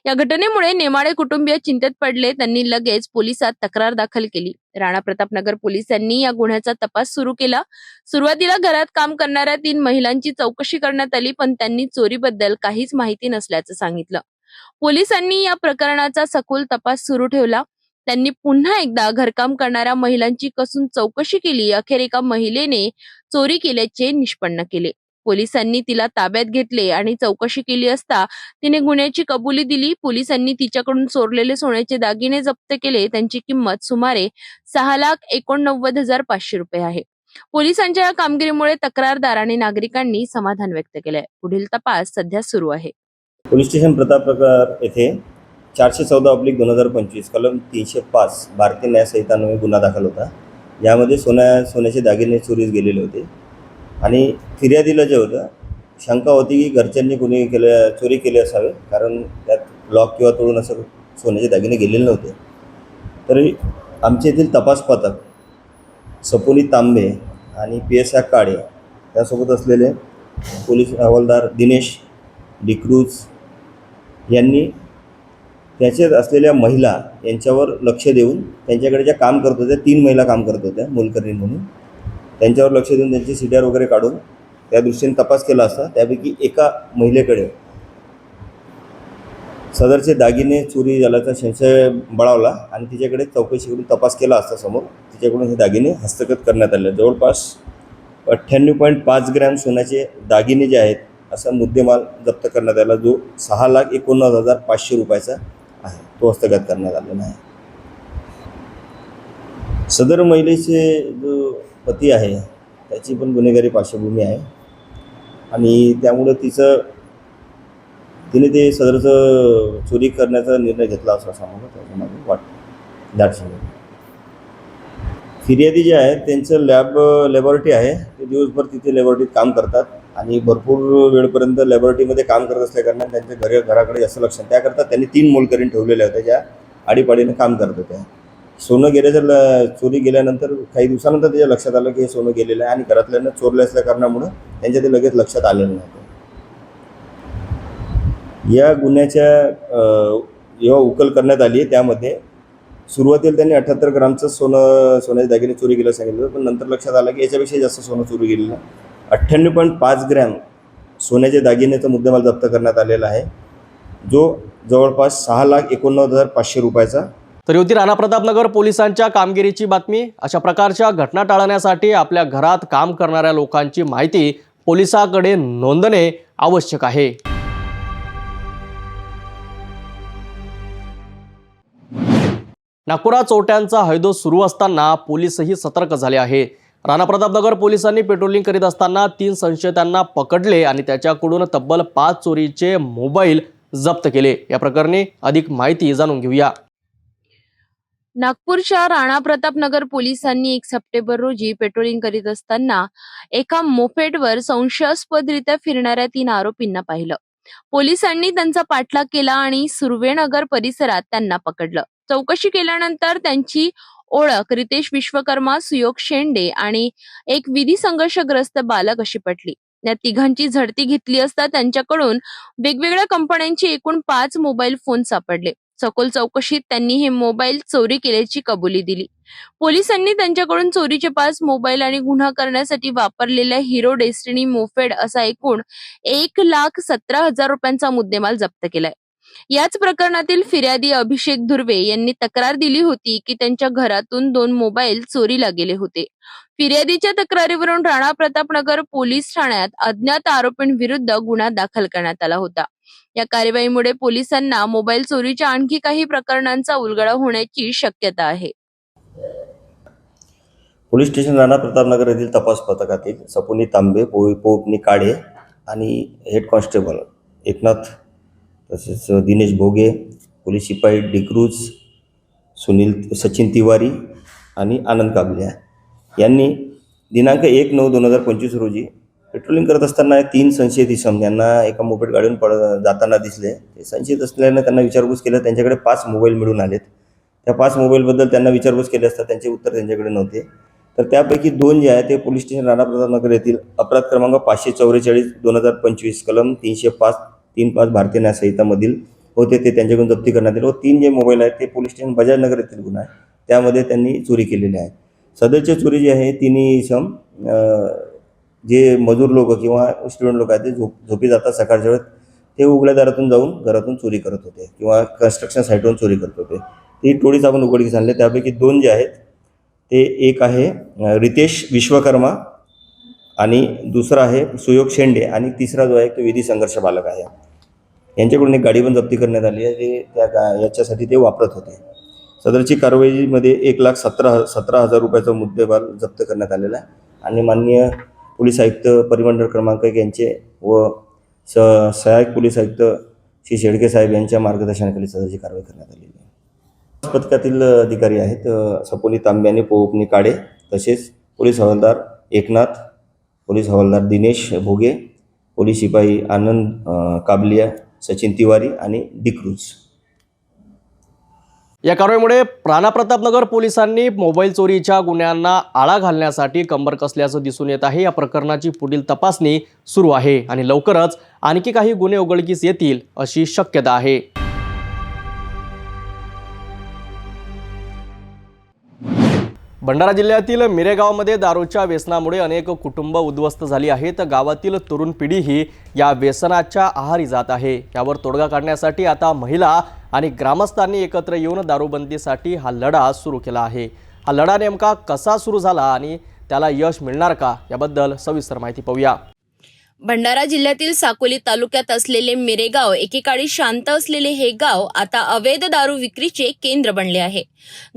या घटनेमुळे नेमाडे कुटुंबीय चिंतेत पडले. त्यांनी लगेच पोलिसात तक्रार दाखल केली. राणा प्रतापनगर पोलिसांनी या गुन्ह्याचा तपास सुरू केला. सुरुवातीला घरात काम करणाऱ्या 3 महिलांची चौकशी करण्यात आली, पण त्यांनी चोरीबद्दल काहीच माहिती नसल्याचं सांगितलं. पोलिसांनी या प्रकरणाचा सखोल तपास सुरू ठेवला. त्यांनी पुन्हा एकदा घरकाम करणाऱ्या महिलांची कसून चौकशी केली. अखेर एका महिलेने चोरी केल्याचे निष्पन्न केले. पोलिसांनी तिला ताब्यात घेतले आणि चौकशी केली असता तिने गुन्ह्याची कबुली दिली. पोलिसांनी तिच्याकडून चोरलेले सोन्याचे दागिने जप्त केले. त्यांची किंमत सुमारे 6,89,500 रुपये आहे. पोलिसांच्या या कामगिरीमुळे तक्रारदार आणि नागरिकांनी समाधान व्यक्त केलंय. पुढील तपास सध्या सुरू आहे. पोलीस स्टेशन प्रतापनगर येथे 414/2025 कलम 305 भारतीय न्याय संहितान्वये गुन्हा दाखल होता. यामध्ये सोन्याचे दागिने चोरीस गेलेले होते आणि फिर्यादीला जे होतं शंका होती की घरच्यांनी कोणी चोरी केली असावे, कारण त्यात लॉक किंवा तोडून असं सोन्याचे दागिने गेलेले नव्हते. तरी आमच्या येथील तपास पथक सपोनी तांबे आणि PSI काळे त्यासोबत असलेले पोलीस हवालदार दिनेश डिक्रूज यांनी त्याच्यात असलेल्या महिला यांच्यावर लक्ष देऊन त्यांच्याकडे ज्या काम करत होत्या 3 महिला काम करत होत्या मोलकरीण म्हणून, त्यांच्यावर लक्ष देऊन त्यांचे CDR वगैरे काढून त्या दृष्टीने तपास केला असता त्यापैकी एका महिलेकडे सदरचे दागिने चोरी झाल्याचा संशय बळावला आणि तिच्याकडे चौकशी करून तपास केला असता समोर तिच्याकडून हे दागिने हस्तगत करण्यात आले. जवळपास 98.5 ग्रॅम सोन्याचे दागिने जे आहेत असा मुद्देमाल जप्त करण्यात आला, जो 6,89,500 रुपयाचा आहे, तो हस्तगत करण्यात आलेला आहे. सदर महिलेचे जो पती आहे त्याची पण गुन्हेगारी पार्श्वभूमी आहे आणि त्यामुळे तिने ते सदरचं चोरी करण्याचा निर्णय घेतला असं सांगून त्याच्यामध्ये वाटतं. फिर्यादी जे आहेत त्यांचं लॅबॉरेटरी आहे, ते दिवसभर तिथे लॅबॉरेटरीत काम करतात आणि भरपूर वेळपर्यंत लॅबॉरेटरीमध्ये काम करत असल्याकारणाने त्यांच्या घराकडे जास्त लक्ष, त्याकरता त्यांनी 3 मोलकरीण ठेवलेल्या होत्या ज्या आडीपाडीने काम करत होत्या. सोनं चोरी गेल्यानंतर काही दिवसानंतर त्याच्या लक्षात आलं की हे सोनं गेलेलं आहे आणि घरातल्यांना चोरले असल्या कारणामुळं त्यांच्या ते लगेच लक्षात आलेलं नव्हतं. या गुन्ह्याच्या जेव्हा उकल करण्यात आली त्यामध्ये सुरुवातीला त्यांनी 78 ग्रामचं सोन्याचे दागिने चोरी केलं सांगितलं, पण नंतर लक्षात आलं की याच्यापेक्षा जास्त सोनं चोरी गेलेलं आहे. 98.5 ग्रॅम सोन्याचे दागिन्याचा मुद्देमाल जप्त करण्यात आलेला आहे, जो जवळपास 6,89,500 रुपयाचा. तरी होती राणा प्रतापनगर पोलिसांच्या कामगिरीची बातमी. अशा प्रकारच्या घटना टाळण्यासाठी आपल्या घरात काम करणाऱ्या लोकांची माहिती पोलिसांकडे नोंदणे आवश्यक आहे. नागपुरात चोरट्यांचा हैदोस सुरू असताना पोलीसही सतर्क झाले आहे. राणा प्रतापनगर पोलिसांनी पेट्रोलिंग करीत असताना 3 संशयितांना पकडले आणि त्याच्याकडून तब्बल 5 चोरीचे मोबाईल जप्त केले. या प्रकरणी अधिक माहिती जाणून घेऊया. नागपूरच्या राणा प्रतापनगर पोलिसांनी 1 सप्टेंबर रोजी पेट्रोलिंग करीत असताना एका मोपेडवर संशयास्पदरित्या फिरणाऱ्या 3 आरोपींना पाहिलं. पोलिसांनी त्यांचा पाठलाग केला आणि सुर्वेनगर परिसरात त्यांना पकडलं. चौकशी केल्यानंतर त्यांची ओळख रितेश विश्वकर्मा, सुयोग शेंडे आणि एक विधी संघर्षग्रस्त बालक अशी पटली. या तिघांची झडती घेतली असता त्यांच्याकडून वेगवेगळ्या कंपन्यांचे एकूण 5 मोबाईल फोन सापडले. सखोल चौकशीत त्यांनी हे मोबाईल चोरी केल्याची कबुली दिली. पोलिसांनी त्यांच्याकडून चोरीचे 5 मोबाईल आणि गुन्हा करण्यासाठी वापरलेल्या हिरो डेस्टिनी मोपेड असा एकूण 1,17,000 रुपयांचा मुद्देमाल जप्त केलाय. याच प्रकरणातील फिर्यादी अभिषेक धुर्वे यांनी तक्रार दिली होती की त्यांच्या घरातून 2 मोबाईल चोरीला गेले होते. फिर्यादीच्या तक्रारीवरून राणा प्रतापनगर पोलीस ठाण्यात अज्ञात आरोपींविरुद्ध गुन्हा दाखल करण्यात आला होता. या कार्यवाहीमुळे पोलिसांना मोबाईल चोरीच्या आणखी काही प्रकरणांचा उलगडा होण्याची शक्यता आहे. पोलीस स्टेशन राणा प्रतापनगर येथील तपास पथकातील सपुनी तांबे, पोपनी काळे आणि हेड कॉन्स्टेबल एकनाथ, तसेच दिनेश भोगे, पोलीस शिपाई डिक्रूज, सचिन तिवारी आणि आनंद काबलिया यांनी दिनांक 1/9/2025 रोजी पेट्रोलिंग करत असताना 3 संशयित इसम यांना एका मोपेड गाडीवरून जाताना दिसले. ते संशयित असल्याने त्यांना विचारपूस केलं. त्यांच्याकडे 5 मोबाईल मिळून आलेत. त्या 5 मोबाईलबद्दल त्यांना विचारपूस केली असता त्यांचे उत्तर त्यांच्याकडे नव्हते. तर त्यापैकी 2 जे आहे ते पोलीस स्टेशन राणा प्रतापनगर येथील अपराध क्रमांक 544/2025 कलम 305-3-5 भारतीय न्याय संहितामधील होते. ते त्यांच्याकडून जप्ती करण्यात आले व 3 जे मोबाईल आहेत ते पोलीस स्टेशन बजाजनगर येथील गुन्हा आहे त्यामध्ये त्यांनी चोरी केलेली आहे. सदरची चोरी जी आहे तिन्ही इसम जे मजूर लोक किंवा स्टुडंट लोक आहेत ते झोपी जातात सकाळच्या वेळेत, ते उघड्या दारातून जाऊन घरातून चोरी करत होते किंवा कन्स्ट्रक्शन साईटवरून चोरी करत होते. ती टोळीच आपण उघडकीस आणले. त्यापैकी 2 जे आहेत ते एक आहे रितेश विश्वकर्मा आणि दुसरा आहे सुयोग शेंडे आणि तिसरा जो आहे तो विधी संघर्ष बालक आहे. यांच्याकडून एक गाडी पण जप्ती करण्यात आली आहे जे याच्यासाठी ते वापरत होते. सदरची कारवाईमध्ये 1,17,000 रुपयाचा मुद्देमाल जप्त करण्यात आलेला आहे आणि माननीय पोलीस आयुक्त परिमंडळ क्रमांक 1 यांचे व सहाय्यक पोलीस आयुक्त श्री शेडके साहेब यांच्या मार्गदर्शनाखाली सदरची कारवाई करण्यात आलेली आहे. पथकातील अधिकारी आहेत सपोनी तांबे आणि पोपनी काळे, तसेच पोलीस हवालदार एकनाथ, पोलीस हवालदार दिनेश भोगे, पोलीस शिपाई आनंद काबलिया, सचिन तिवारी आणि डिक्रूज. या कारवाईमुळे राणा प्रतापनगर पोलिसांनी मोबाईल चोरीच्या गुन्ह्यांना आळा घालण्यासाठी कंबर कसल्याचं दिसून येत आहे. या प्रकरणाची पुढील तपासणी सुरू आहे आणि लवकरच आणखी काही गुन्हे उघडकीस येतील अशी शक्यता आहे. भंडारा जिल्ह्यातील मिरेगावमध्ये दारूच्या व्यसनामुळे अनेक कुटुंब उद्ध्वस्त झाली आहेत. गावातील तरुण पिढीही या व्यसनाच्या आहारी जात आहे. यावर तोडगा काढण्यासाठी आता महिला आणि ग्रामस्थांनी एकत्र येऊन दारूबंदीसाठी हा लढा सुरू केला आहे. हा लढा नेमका कसा सुरू झाला आणि त्याला यश मिळणार का, याबद्दल सविस्तर माहिती पाहूया. भंडारा जिल्ह्यातील साकोली तालुक्यात असलेले मिरेगाव एकेकाळी शांत असलेले हे गाव आता अवैध दारू विक्रीचे केंद्र बनले आहे.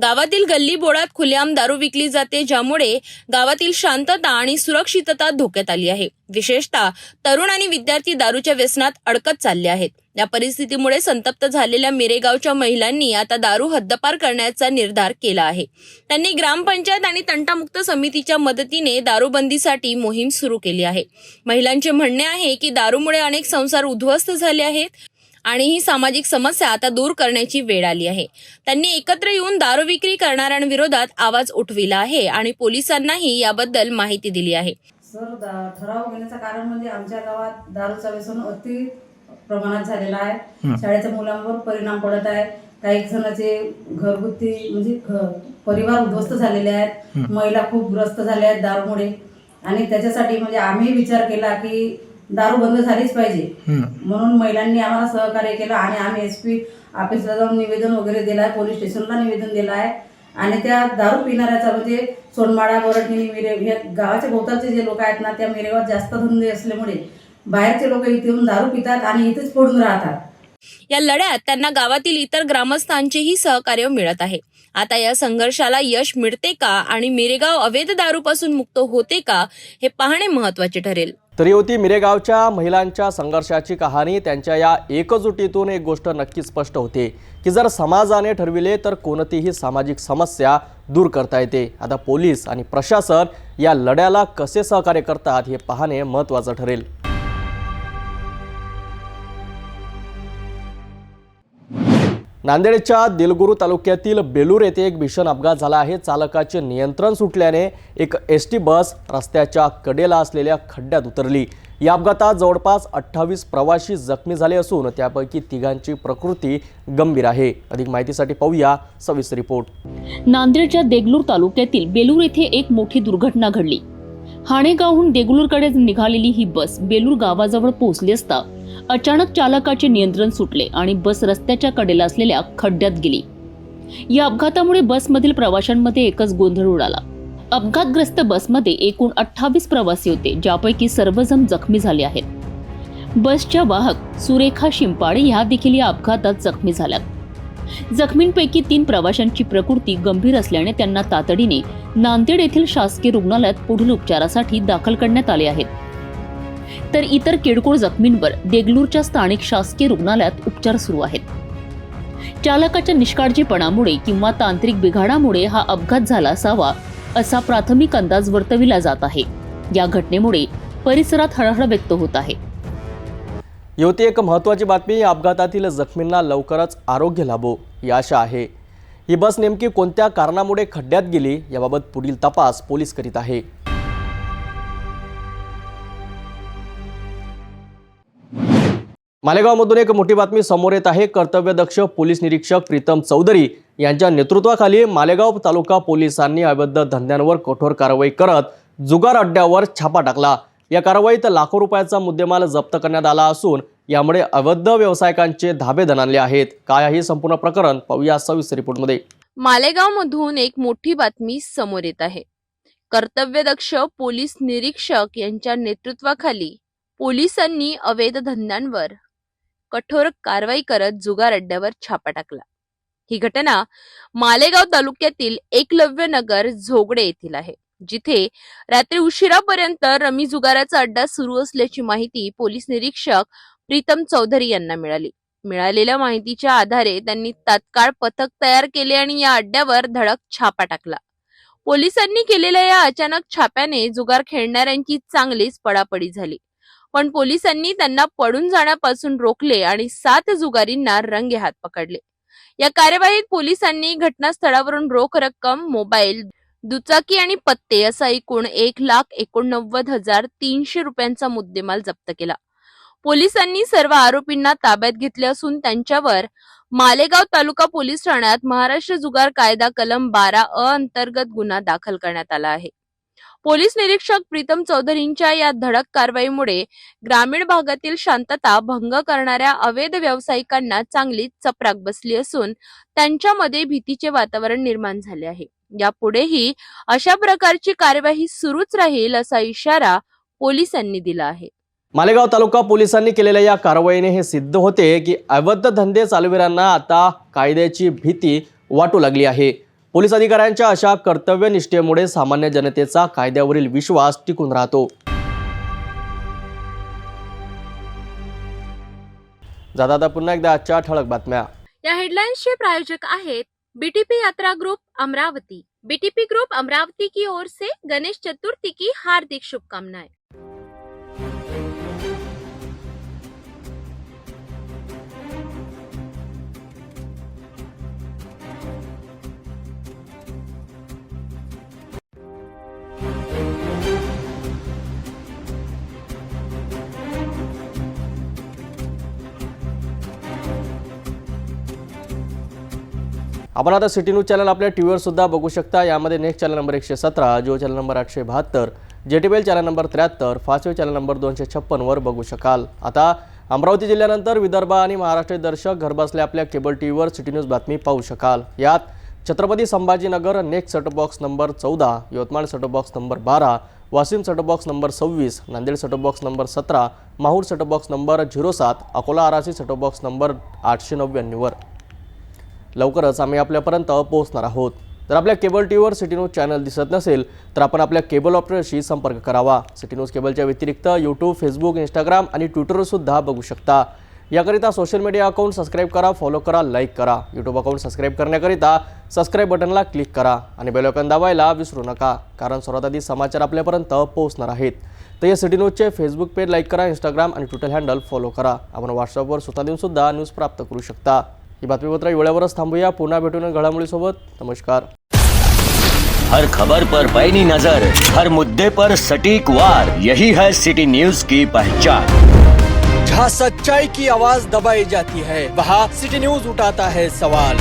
गावातील गल्ली बोळात खुलेआम दारू विकली जाते, ज्यामुळे गावातील शांतता आणि सुरक्षितता धोक्यात आली आहे. विशेषतः तरुण आणि विद्यार्थी दारूच्या व्यसनात अडकत चालले आहेत. या परिस्थितीमुळे संतप्त झालेल्या मिरेगावच्या महिलांनी आता दारू हद्दपार करण्याचा निर्धार केला आहे. त्यांनी ग्रामपंचायत आणि तंटामुक्त समितीच्या मदतीने दारूबंदीसाठी मोहीम सुरू केली आहे. महिलांचे म्हणणे आहे की दारूमुळे अनेक संसार उद्ध्वस्त झाले आहेत आणि ही सामाजिक समस्या आता दूर करण्याची वेळ आली आहे. त्यांनी एकत्र येऊन दारू विक्री करणाऱ्यांविरोधात आवाज उठविला आहे आणि पोलिसांनाही याबद्दल माहिती दिली आहे. सर, ठराव घेण्याचं कारण म्हणजे आमच्या गावात दारूचा व्यसन अति प्रमाणात झालेला आहे. शाळेच्या मुलांवर परिणाम पडत आहे. काही जणांचे घरगुती म्हणजे परिवार उद्ध्वस्त झालेले आहेत. महिला खूप ग्रस्त झाल्या आहेत दारूमुळे. आणि त्याच्यासाठी म्हणजे आम्ही विचार केला की दारू बंद झालीच पाहिजे, म्हणून महिलांनी आम्हाला सहकार्य केलं आणि आम्ही SP ऑफिसला जाऊन निवेदन वगैरे दिलं आहे, पोलीस स्टेशनला निवेदन दिलं आहे. आणि त्या दारू पिणाऱ्याचा म्हणजे सोनमाळा, बोरटणी, या गावाच्या भोवतालचे जे लोक आहेत ना, त्या मिरेगावात जास्त धंदे असल्यामुळे बाहेरचे लोक इथे येऊन दारू पितात आणि इथेच पडून राहतात. या लढ्यात त्यांना गावातील इतर ग्रामस्थांचेही सहकार्य मिळत आहे. आता या संघर्षाला यश मिळते का आणि मिरेगाव अवैध दारूपासून मुक्त होते का हे पाहणे महत्त्वाचे ठरेल. तरी होती मिरेगावच्या महिलांच्या संघर्षाची कहाणी. त्यांच्या या एकजुटीतून एक गोष्ट नक्की स्पष्ट होते की जर समाजाने ठरविले तर कोणतीही सामाजिक समस्या दूर करता येते. आता पोलीस आणि प्रशासन या लढ्याला कसे सहकार्य करतात हे पाहणे महत्त्वाचं ठरेल. नांदेडच्या दिलगुरू तालुक्यातील बेलूर येथे एक भीषण अपघात झाला आहे. चालकाचे नियंत्रण सुटल्याने एक ST बस रस्त्याच्या कडेला असलेल्या खड्ड्यात उतरली. या अपघातात जवळपास 28 प्रवासी जखमी झाले असून त्यापैकी 3 प्रकृती गंभीर आहे. अधिक माहितीसाठी पाहूया सविस्तर रिपोर्ट. नांदेडच्या देगलूर तालुक्यातील बेलूर येथे एक मोठी दुर्घटना घडली. हाणेगावहून देगलूरकडे निघालेली ही बस बेलूर गावाजवळ पोहोचली असता अचानक चालकाचे नियंत्रण सुटले आणि बस रस्त्याच्या कडेला असलेल्या खड्ड्यात गेली. या अपघातामुळे बसमधील प्रवाशांमध्ये एकच गोंधळ उडाला. अपघातग्रस्त बसमध्ये एकूण 28 प्रवासी होते, ज्यापैकी सर्वजण जखमी झाले आहेत. बसच्या वाहक सुरेखा शिंपाडे ह्या देखील या अपघातात जखमी झाल्यात. जखमींपैकी 3 प्रवाशांची प्रकृती गंभीर असल्याने त्यांना तातडीने नांदेड येथील शासकीय रुग्णालयात पुढील उपचारासाठी दाखल करण्यात आले आहेत. तर इतर किरकोळ जखमींवर देगलूरच्या स्थानिक शासकीय रुग्णालयात उपचार सुरू आहेत. चालकाच्या निष्काळजीपणामुळे किंवा तांत्रिक बिघाडामुळे हा अपघात झाला असावा असा प्राथमिक अंदाज वर्तविला जात आहे. या घटनेमुळे परिसरात हळहळ व्यक्त होत आहे. होती एक महत्त्वाची बातमी. या अपघातातील जखमींना लवकरच आरोग्य लाभो ही आशा आहे. ही बस नेमकी कोणत्या कारणामुळे खड्ड्यात गेली याबाबत पुढील तपास पोलीस करीत आहे. मालेगावमधून एक मोठी बातमी समोर येत आहे. कर्तव्यदक्ष पोलीस निरीक्षक प्रीतम चौधरी यांच्या नेतृत्वाखाली मालेगाव तालुका पोलिसांनी अवैध धंद्यांवर कठोर कारवाई करत जुगार अड्ड्यावर छापा टाकला. या कारवाईत लाखो रुपयाचा मुद्देमाल जप्त करण्यात आला असून यामुळे अवैध व्यावसायिकांचे धाबे दणाणले आहेत. काय आहे संपूर्ण प्रकरण पाहूया सविस्तर रिपोर्टमध्ये. मालेगावमधून एक मोठी बातमी समोर येत आहे. कर्तव्यदक्ष पोलीस निरीक्षक यांच्या नेतृत्वाखाली पोलिसांनी अवैध धंद्यांवर कठोर कारवाई करत जुगार अड्ड्यावर छापा टाकला. ही घटना मालेगाव तालुक्यातील एकलव्य नगर झोगडे येथील आहे, जिथे रात्री उशिरापर्यंत रमी जुगाराचा अड्डा सुरू असल्याची माहिती पोलीस निरीक्षक प्रीतम चौधरी यांना मिळाली. मिळालेल्या माहितीच्या आधारे त्यांनी तात्काळ पथक तयार केले आणि या अड्ड्यावर धडक छापा टाकला. पोलिसांनी केलेल्या या अचानक छाप्याने जुगार खेळणाऱ्यांची चांगलीच पडापडी झाली, पण पोलिसांनी त्यांना पडून जाण्यापासून रोखले आणि 7 जुगारींना रंगेहात पकडले. या कार्यवाहीत पोलिसांनी घटनास्थळावरून रोख रक्कम, मोबाईल, दुचाकी आणि पत्ते असा एकूण 1,89,300 रुपयांचा मुद्देमाल जप्त केला. पोलिसांनी सर्व आरोपींना ताब्यात घेतले असून त्यांच्यावर मालेगाव तालुका पोलीस ठाण्यात महाराष्ट्र जुगार कायदा कलम 12A अंतर्गत गुन्हा दाखल करण्यात आला आहे. पोलीस निरीक्षक प्रीतम चौधरींच्या या धडक कारवाईमुळे ग्रामीण भागातील शांतता भंग करणाऱ्या अवैध व्यावसायिकांना चांगलीच चपराक बसली असून त्यांच्यामध्ये भीतीचे वातावरण निर्माण झाले आहे. यापुढेही अशा प्रकारची कार्यवाही सुरूच राहील असा इशारा पोलिसांनी दिला आहे. मालेगाव तालुका पोलिसांनी केलेल्या या कारवाईने हे सिद्ध होते की अवैध धंदे चालविणाऱ्यांना आता कायद्याची भीती वाटू लागली आहे. पोलीस अधिकाऱ्यांच्या अशा कर्तव्यनिष्ठेमुळे सामान्य जनतेचा कायद्यावरील विश्वास टिकून राहतो. जाता पुन्हा एकदा आजच्या ठळक बातम्या. या हेडलाइन्सचे प्रायोजक आहेत BTP यात्रा group Amravati. BTP group Amravati की ओर से गणेश चतुर्थी की हार्दिक शुभकामनाएं. आपण आता सिटी न्यूज चॅनल आपल्या टीव्हीवर सुद्धा बघू शकता. यामध्ये next channel number 117, Jio channel number 872, JTBL channel number 73, fast wave channel number 256 वर बघू शकाल. आता अमरावती जिल्ह्यानंतर विदर्भ आणि महाराष्ट्र दर्शक घरबसल्या आपल्या केबल टीव्हीवर सिटी न्यूज बातमी पाहू शकाल. यात Chhatrapati Sambhajinagar next setup box number 14, Yavatmal setup box number 12, Washim setup box number 26, Nanded setup box number 17, Mahur setup box number 07, Akola आरासी सेटअप बॉक्स नंबर 899 वर लवकरच आम्ही आपल्यापर्यंत पोहोचणार आहोत. जर आपल्या केबल टीव्हीवर सिटी न्यूज चॅनल दिसत नसेल तर आपण आपल्या केबल ऑपरेटरशी संपर्क करावा. सिटी न्यूज केबलच्या व्यतिरिक्त यूट्यूब, फेसबुक, इंस्टाग्राम आणि ट्विटरवर सुद्धा बघू शकता. याकरिता सोशल मीडिया अकाउंट सबस्क्राईब करा, फॉलो करा, लाईक करा. यूट्यूब अकाउंट सबस्क्राईब करण्याकरिता सबस्क्राईब बटनला क्लिक करा आणि बेल आयकॉन दाबायला विसरू नका, कारण सर्वात आधी समाचार आपल्यापर्यंत पोहोचणार आहेत. तर या सिटी न्यूजचे फेसबुक पेज लाईक करा, इंस्टाग्राम आणि ट्विटर हँडल फॉलो करा. आपण व्हॉट्सअपवर सूचना देऊन सुद्धा न्यूज प्राप्त करू शकता. ही बातमीपत्र वेळेवरच थांबूया. पुन्हा भेटून घडामोडीसोबत. नमस्कार. हर खबर पर पैनी नजर, हर मुद्दे पर सटीक वार, यही है सिटी न्यूज की पहचान. जहाँ सच्चाई की आवाज दबाई जाती है वहाँ सिटी न्यूज उठाता है सवाल.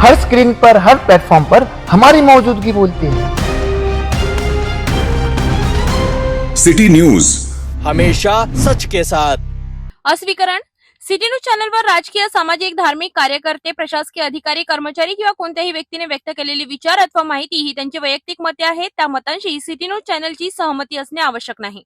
हर स्क्रीन पर, हर प्लेटफॉर्म पर हमारी मौजूदगी बोलती है. सिटी न्यूज हमेशा सच के साथ. अस्वीकरण. सिटी न्यूज चॅनलवर राजकीय, सामाजिक, धार्मिक कार्यकर्ते, प्रशासकीय अधिकारी, कर्मचारी किंवा कोणत्याही व्यक्तीने व्यक्त केलेली विचार अथवा माहिती ही त्यांची वैयक्तिक मते आहेत. त्या मतांशी सिटी न्यूज चॅनलची सहमती असणे आवश्यक नाही.